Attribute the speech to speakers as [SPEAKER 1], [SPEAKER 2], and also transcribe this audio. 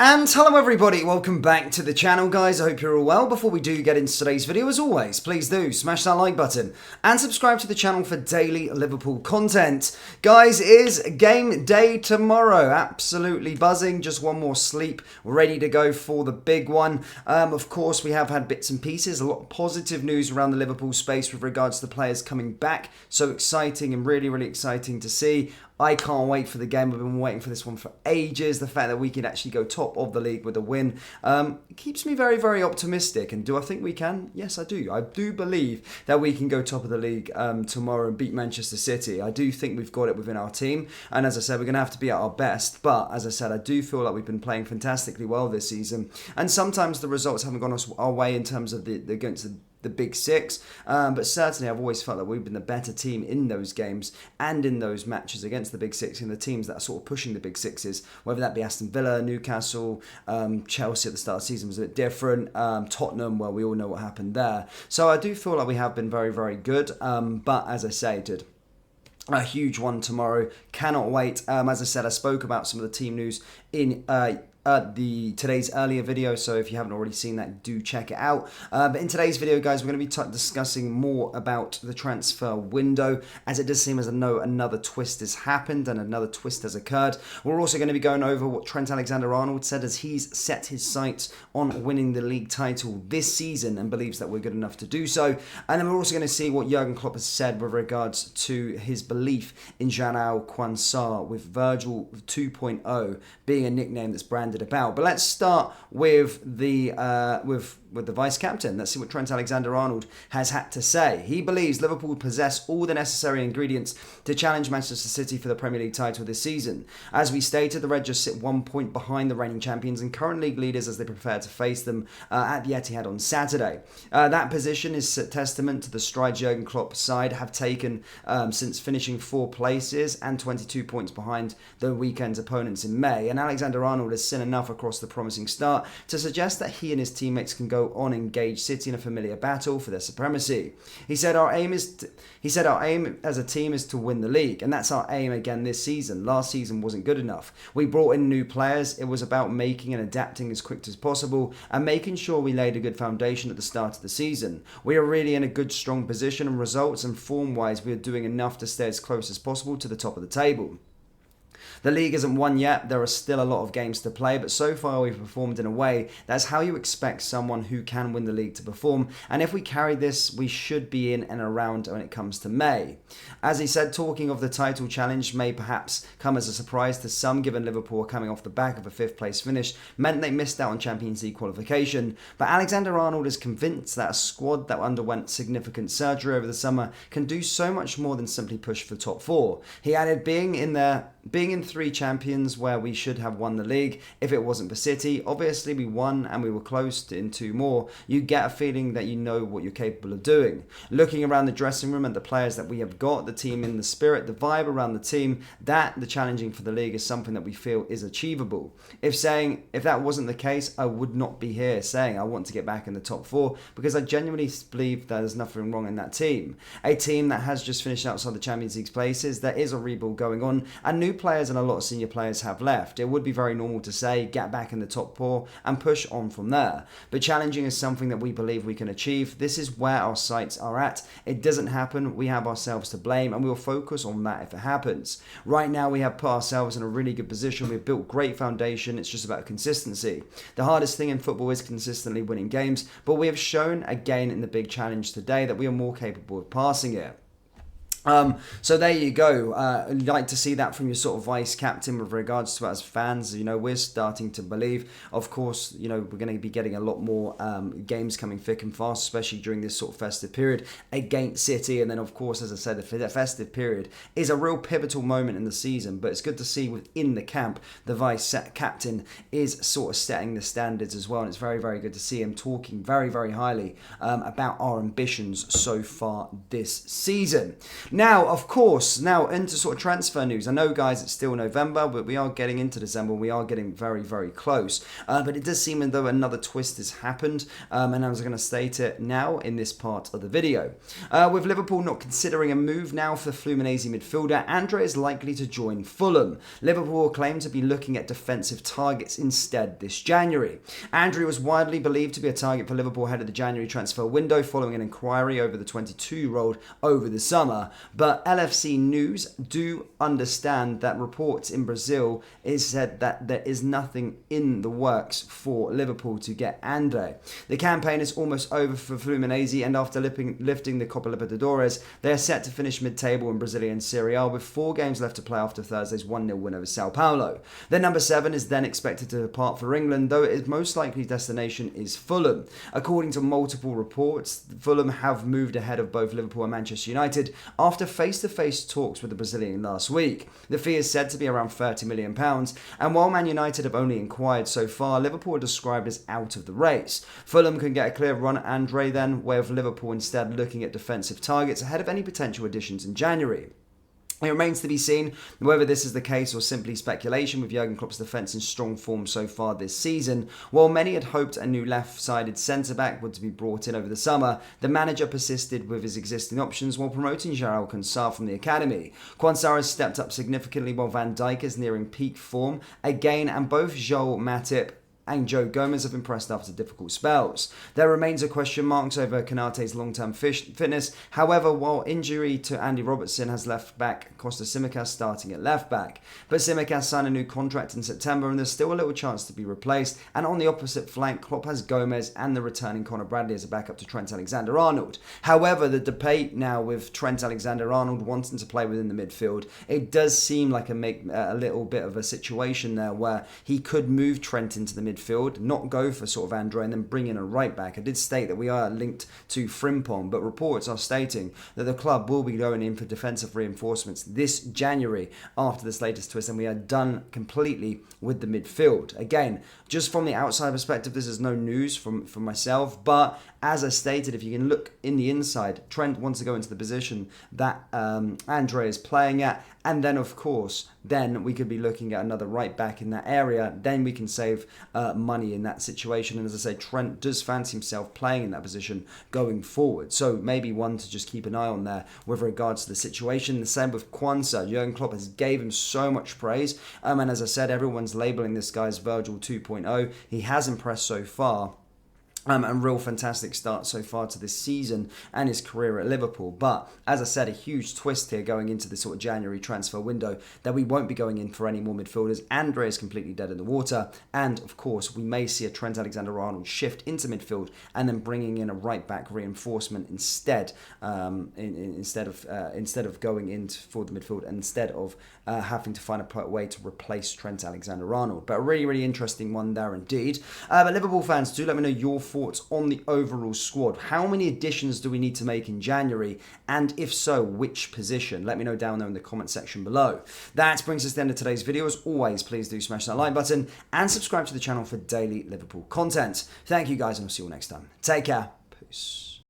[SPEAKER 1] And hello everybody, welcome back to the channel guys, I hope you're all well. Before we do get into today's video, as always, please do smash that like button and subscribe to the channel for daily Liverpool content. Guys, it is game day tomorrow, absolutely buzzing, just one more sleep, ready to go for the big one. Of course, we have had bits and pieces, a lot of positive news around the Liverpool space with regards to the players coming back, so exciting and really exciting to see. I can't wait for the game. We've been waiting for this one for ages. The fact that we can actually go top of the league with a win keeps me very optimistic. And do I think we can? Yes, I do. I do believe that we can go top of the league tomorrow and beat Manchester City. I do think we've got it within our team. And as I said, we're going to have to be at our best. But as I said, I do feel like we've been playing fantastically well this season. And sometimes the results haven't gone our way in terms of against the big six, but certainly I've always felt that we've been the better team in those games and in those matches against the big six and the teams that are sort of pushing the big sixes, whether that be Aston Villa, Newcastle, Chelsea at the start of the season was a bit different, Tottenham, well, we all know what happened there. So I do feel like we have been very good, but as I say, a huge one tomorrow, cannot wait. As I said, I spoke about some of the team news in today's earlier video, so if you haven't already seen that, do check it out. But in today's video, guys, we're going to be discussing more about the transfer window, as it does seem as though another twist has happened and another twist has occurred. We're also going to be going over what Trent Alexander-Arnold said as he's set his sights on winning the league title this season and believes that we're good enough to do so. And then we're also going to see what Jurgen Klopp has said with regards to his belief in Janao Quansah, with Virgil 2.0 being a nickname that's branded about. But let's start with the vice captain. Let's see what Trent Alexander-Arnold has had to say. He believes Liverpool possess all the necessary ingredients to challenge Manchester City for the Premier League title this season. As we stated, the Reds just sit 1 point behind the reigning champions and current league leaders as they prepare to face them at the Etihad on Saturday. That position is a testament to the strides Jurgen Klopp's side have taken since finishing 4 places and 22 points behind the weekend's opponents in May. And Alexander-Arnold has seen enough across the promising start to suggest that he and his teammates can go on and engage City in a familiar battle for their supremacy. He said our aim as a team is to win the league, and that's our aim again this season. Last season wasn't good enough. We brought in new players. It was about making and adapting as quick as possible and making sure we laid a good foundation at the start of the season. We are really in a good strong position, and results and form wise we are doing enough to stay as close as possible to the top of the table. The league isn't won yet, there are still a lot of games to play, but so far we've performed in a way that's how you expect someone who can win the league to perform, and if we carry this, we should be in and around when it comes to May. As he said, talking of the title challenge may perhaps come as a surprise to some, given Liverpool coming off the back of a 5th place finish meant they missed out on Champions League qualification, but Alexander-Arnold is convinced that a squad that underwent significant surgery over the summer can do so much more than simply push for top 4. He added, being in 3 champions where we should have won the league if it wasn't for City. Obviously we won and we were close in 2 more. You get a feeling that you know what you're capable of doing. Looking around the dressing room at the players that we have got, the team in the spirit, the vibe around the team, that the challenging for the league is something that we feel is achievable. If that wasn't the case, I would not be here saying I want to get back in the top 4, because I genuinely believe that there's nothing wrong in that team. A team that has just finished outside the Champions League places, there is a rebuild going on and new players and a lot of senior players have left. It would be very normal to say get back in the top 4 and push on from there, but challenging is something that we believe we can achieve. This is where our sights are at. It doesn't happen, we have ourselves to blame, and we'll focus on that if it happens. Right now we have put ourselves in a really good position. We've built great foundation. It's just about consistency. The hardest thing in football is consistently winning games, but we have shown again in the big challenge today that we are more capable of passing it. So there you go. I'd like to see that from your sort of vice captain with regards to us fans. You know, we're starting to believe, of course, you know, we're going to be getting a lot more games coming thick and fast, especially during this sort of festive period against City. And then, of course, as I said, the festive period is a real pivotal moment in the season, but it's good to see within the camp, the vice captain is sort of setting the standards as well. And it's very good to see him talking very highly about our ambitions so far this season. Now, of course, now into sort of transfer news. I know, guys, it's still November, but we are getting into December. We are getting very, very close. But it does seem as though another twist has happened, and I was going to state it now in this part of the video. With Liverpool not considering a move now for the Fluminense midfielder, Andre is likely to join Fulham. Liverpool claim to be looking at defensive targets instead this January. Andre was widely believed to be a target for Liverpool ahead of the January transfer window following an inquiry over the 22-year-old over the summer. But LFC News do understand that reports in Brazil is said that there is nothing in the works for Liverpool to get Andre. The campaign is almost over for Fluminense, and after lifting the Copa Libertadores, they are set to finish mid-table in Brazilian Serie A with 4 games left to play after Thursday's 1-0 win over Sao Paulo. Their number 7 is then expected to depart for England, though its most likely destination is Fulham. According to multiple reports, Fulham have moved ahead of both Liverpool and Manchester United after face-to-face talks with the Brazilian last week. The fee is said to be around £30 million, and while Man United have only inquired so far, Liverpool are described as out of the race. Fulham can get a clear run at Andre then, with Liverpool instead looking at defensive targets ahead of any potential additions in January. It remains to be seen whether this is the case or simply speculation, with Jurgen Klopp's defence in strong form so far this season. While many had hoped a new left-sided centre-back would be brought in over the summer, the manager persisted with his existing options while promoting João Cancelo from the academy. Cancelo has stepped up significantly while Van Dijk is nearing peak form again, and both Joel Matip and Joe Gomez have impressed after difficult spells. There remains a question marks over Konate's long-term fitness. However, while injury to Andy Robertson has left back Costa Tsimikas starting at left back. But Tsimikas signed a new contract in September, and there's still a little chance to be replaced. And on the opposite flank, Klopp has Gomez and the returning Conor Bradley as a backup to Trent Alexander-Arnold. However, the debate now with Trent Alexander-Arnold wanting to play within the midfield, it does seem like a little bit of a situation there where he could move Trent into the midfield, not go for sort of Andre and then bring in a right back. I did state that we are linked to Frimpong, but reports are stating that the club will be going in for defensive reinforcements this January after this latest twist, and we are done completely with the midfield. Again, just from the outside perspective, this is no news from myself, but as I stated, if you can look in the inside, Trent wants to go into the position that Andre is playing at, and then of course, then we could be looking at another right back in that area. Then we can save money in that situation. And as I say, Trent does fancy himself playing in that position going forward. So maybe one to just keep an eye on there with regards to the situation. The same with Kwanzaa. Jurgen Klopp has gave him so much praise. And as I said, everyone's labeling this guy as Virgil 2.0. He has impressed so far. And real fantastic start so far to this season and his career at Liverpool. But as I said, a huge twist here going into the sort of January transfer window that we won't be going in for any more midfielders. Andre is completely dead in the water. And of course, we may see a Trent Alexander-Arnold shift into midfield and then bringing in a right-back reinforcement instead, instead of going in for the midfield, and instead of having to find a way to replace Trent Alexander-Arnold. But a really, really interesting one there indeed. But Liverpool fans, do let me know your thoughts on the overall squad. How many additions do we need to make in January? And if so, which position? Let me know down there in the comment section below. That brings us to the end of today's video. As always, please do smash that like button and subscribe to the channel for daily Liverpool content. Thank you guys, and I'll see you all next time. Take care. Peace.